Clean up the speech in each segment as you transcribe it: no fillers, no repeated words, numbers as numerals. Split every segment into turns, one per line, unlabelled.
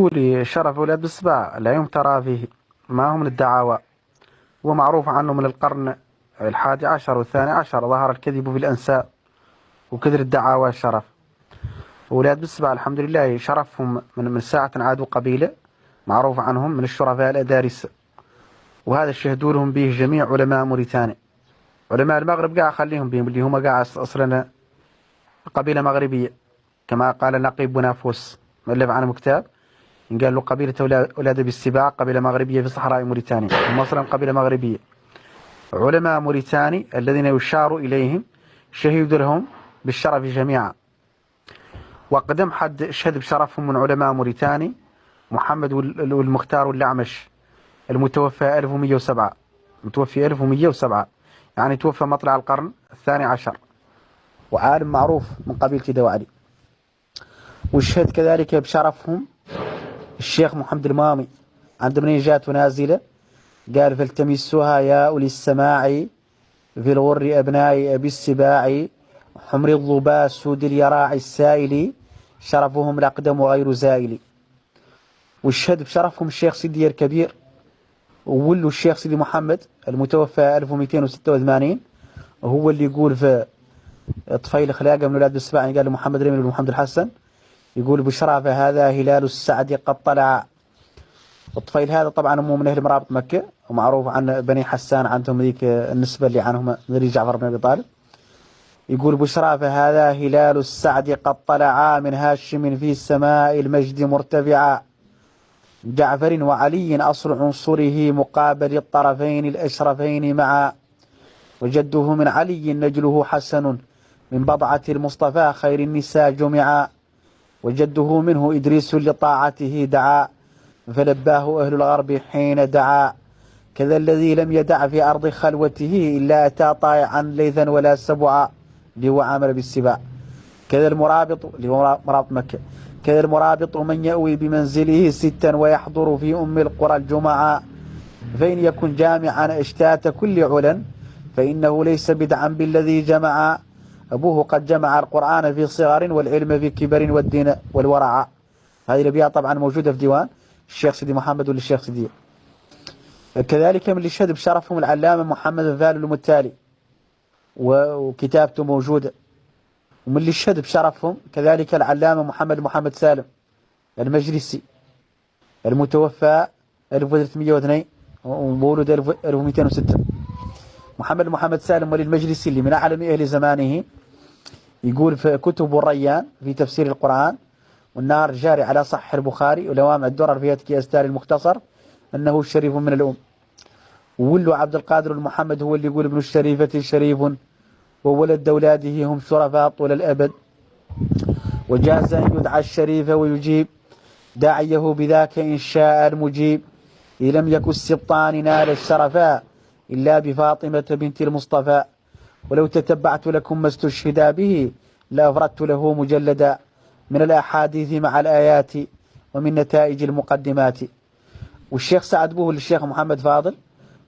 يقول شرف أولاد بالسباع لا يمترى فيه ما هم من الدعاوى، ومعروف عنه من القرن 11 والثاني عشر ظهر الكذب في الأنساب وكثر الدعاوى الشرف. أولاد بالسباع الحمد لله شرفهم من ساعة عادوا قبيلة معروف عنهم من الشرفاء الأدارس، وهذا الشهدوا لهم به جميع علماء موريتانيا. علماء المغرب قاع خليهم بهم اللي هم قاع أصلنا قبيلة مغربية، كما قال نقيب بنافوس مؤلف عنهم كتاب قال له قبيلة أولاد بالسباع قبيلة مغربية في صحراء موريتانيا، هم أصلا قبيلة مغربية. علماء موريتاني الذين يشار إليهم شهدوا لهم بالشرف جميعا. وقدم حد شهد بشرفهم من علماء موريتاني محمد والمختار والأعمش المتوفى 1107، متوفي 1107 يعني توفى مطلع القرن 12، وعالم معروف من قبيلة دوالي. والشهد كذلك بشرفهم الشيخ محمد المامي عند من جاءت نازلة قال فالتمسوها يا أولي السماع في الغر أبناء أبي السباع حمر الضباء سود اليراع السائل شرفهم الأقدم غير زائل. والشهد بشرفهم الشيخ سيدي الكبير وولوا الشيخ سيدي محمد المتوفى 1286، وهو اللي يقول في طفيل خلاقه من أولاد السباع قال له محمد رمي بن محمد الحسن يقول بشرف هذا هلال السعد قد طلع. الطفيل هذا طبعا هو من أهل مرابط مكة ومعروف عن بني حسان، عندهم ذيك النسبة اللي عنهم من جعفر بن أبي طالب. يقول بشرف هذا هلال السعد قد طلع من هاشم في السماء المجد مرتفعا جعفر وعلي أصل عنصره مقابل الطرفين الأشرفين معا وجده من علي نجله حسن من بضعة المصطفى خير النساء جمعا وجده منه إدريس لطاعته دعا فلباه أهل الغرب حين دعا كذا الذي لم يدع في أرض خلوته إلا أتى طائعا ليثا ولا سبعا اللي هو عامل بالسباع. كذا المرابط اللي هو مرابط مكة، كذا المرابط من يأوي بمنزله ستا ويحضر في أم القرى الجمعة فإن يكن جامعا اشتات كل علا فإنه ليس بدعا بالذي جمع أبوه قد جمع القرآن في صغر والعلم في كبر والدين والورع. هذه الأبيات طبعا موجودة في ديوان الشيخ سيدي محمد والشيخ سيدي. كذلك من اللي شهد بشرفهم العلامة محمد الفال المتالي وكتابته موجودة. ومن اللي شهد بشرفهم كذلك العلامة محمد سالم المجلسي المتوفى 1302 ومولود 1206. محمد سالم ولي المجلسي اللي من أعلم أهل زمانه يقول في كتب الريان في تفسير القرآن والنار جاري على صح البخاري ولوامع الدرر في هتك أستار المختصر أنه الشريف من الأم. وولو عبد القادر المحمد هو اللي يقول ابن الشريفة شريف وولد أولاده هم شرفاء طول الأبد وجاز أن يدعى الشريف ويجيب داعيه بذاك إن شاء المجيب إن لم يكن السبطان نال الشرفاء إلا بفاطمة بنت المصطفى ولو تتبعت لكم ما استشهدا به لأفردت له مجلدا من الأحاديث مع الآيات ومن نتائج المقدمات. والشيخ سعد بوه للشيخ محمد فاضل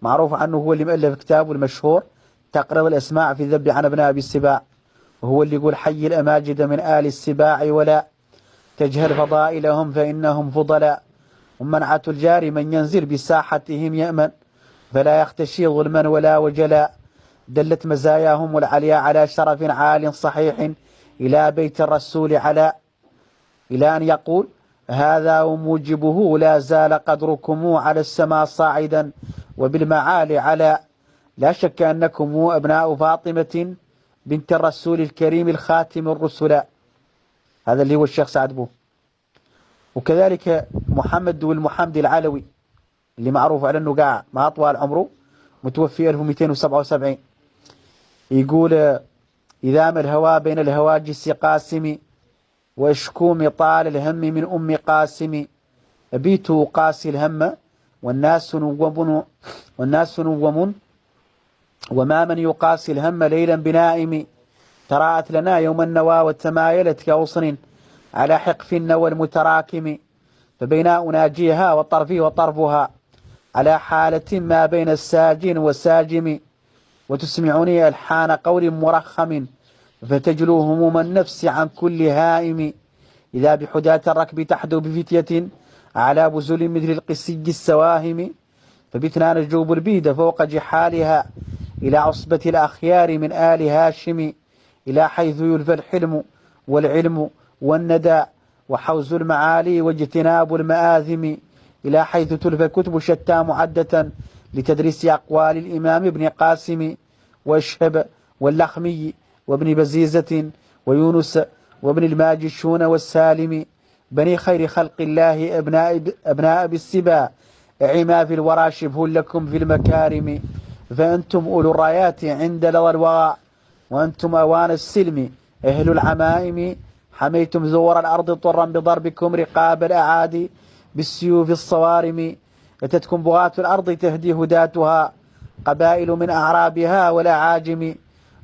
معروف عنه هو اللي مؤلف كتابه المشهور تقريض الأسماع في الذب عن أبناء السباع، وهو اللي يقول حي الأماجد من آل السباع ولا تجهل فضائلهم فإنهم فضلاء ومنعة الجار من ينزل بساحتهم يأمن فلا يختشي ظلما ولا وجلا دلت مزاياهم العليا على شرف عال صحيح إلى بيت الرسول على إلى أن يقول هذا وموجبه لا زال قدركم على السماء صاعدا وبالمعالي على لا شك أنكم أبناء فاطمة بنت الرسول الكريم الخاتم الرسل. هذا اللي هو الشيخ سعد بوه. وكذلك محمد والمحمد العلوي اللي معروف على أنه قاع ما أطول عمره متوفي 1277 يقول إذا ما الهوى بين الهواجس قاسم واشكوم طال الهم من أم قاسم أبيت قاسي الهم والناس نوم وما من يقاسي الهم ليلا بنائم تراءت لنا يوم النوى وتمايلت كغصن على حقف النوى المتراكم فبين أناجيها وطرفي وطرفها على حالة ما بين الساجن والساجم وتسمعني ألحان قول مرخم فتجلو هموم النفس عن كل هائم إذا بحداة الركب تحدو بفتية على بزل مثل القسي السواهم، فبتنا نجوب البيد فوق جحالها إلى عصبة الأخيار من آل هاشم، إلى حيث يلفى الحلم والعلم والندى وحوز المعالي واجتناب المآثم، إلى حيث تلفى كتب شتى معدة لتدريس أقوال الإمام ابن قاسم واشهب واللخمي وابن بزيزة ويونس وابن الماجشون والسالم، بني خير خلق الله أبناء بالسبا، عما في الورى شبه لكم في المكارم، فأنتم أولو الرايات عند لظى الوغى، وأنتم أوان السلم أهل العمائم، حميتم زور الأرض طرا بضربكم رقاب الأعادي بالسيوف الصوارم، أتتكم بغاة الأرض تهدي هداتها قبائل من أعرابها والأعاجم،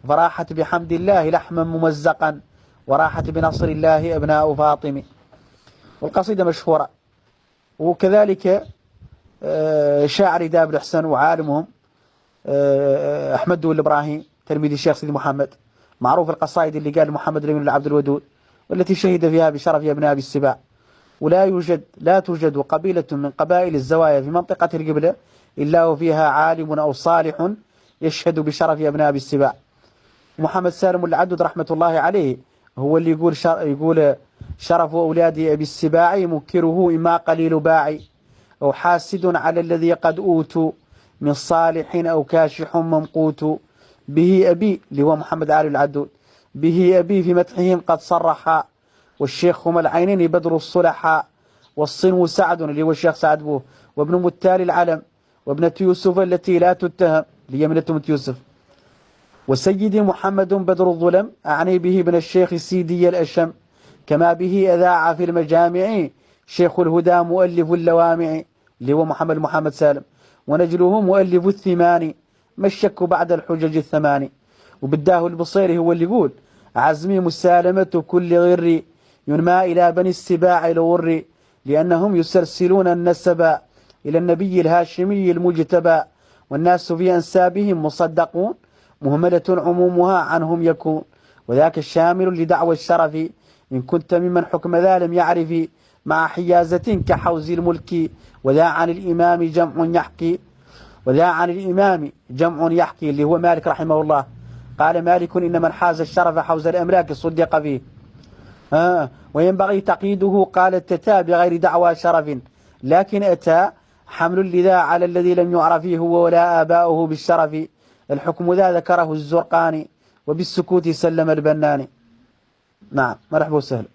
فراحت بحمد الله لحما ممزقا وراحت بنصر الله أبناء فاطم. والقصيدة مشهورة. وكذلك شاعر داب الحسن وعالمهم أحمد دول الإبراهيم تلميذ الشيخ سيدي محمد، معروف القصائد اللي قال محمد الأمين العبد الودود، والتي شهد فيها بشرف أبناء بالسباع. لا توجد قبيلة من قبائل الزوايا في منطقة القبلة إلا وفيها عالم أو صالح يشهد بشرف أبناء بالسباع. محمد سالم العدد رحمة الله عليه هو اللي يقول شرف أولاد أبي السباع منكره إما قليل باعي، أو حاسد على الذي قد أوتوا من صالح أو كاشح ممقوت، به أبي اللي هو محمد علي العدود، به أبي في مدحهم قد صرحا، والشيخ هما العينين بدر الصلحاء، والصنو سعد اللي هو الشيخ سعد بوه، وابن متال العلم، وابنة يوسف التي لا تتهم اللي هي ابنة يوسف، وسيدي محمد بدر الظلم أعني به ابن الشيخ سيدي الأشم، كما به أذاع في المجامع شيخ الهدى مؤلف اللوامع اللي هو محمد سالم، ونجله مؤلف الثمان، ما الشك بعد الحجج الثمان. وبداه البصيري هو اللي يقول عزمي مسالمة كل غر ينمى إلى بني السباع الغر، لأنهم يسلسلون النسب إلى النبي الهاشمي المجتبى، والناس في أنسابهم مصدقون مهملة عمومها عنهم يكون، وذاك الشامل لدعوى الشرف إن كنت ممن حكم ذا لم يعرف، مع حيازة كحوز الملك، وذا عن الإمام جمع يحكي اللي هو مالك رحمه الله. قال مالك إن من حاز الشرف حوز الأملاك صدق فيه. وينبغي تقييده قال التتى بغير دعوى شرف، لكن أتى حمل لذا على الذي لم يعرف هو ولا آباؤه بالشرف، الحكم ذا ذكره الزرقاني وبالسكوت سلم البناني. نعم، مرحبا وسهلا.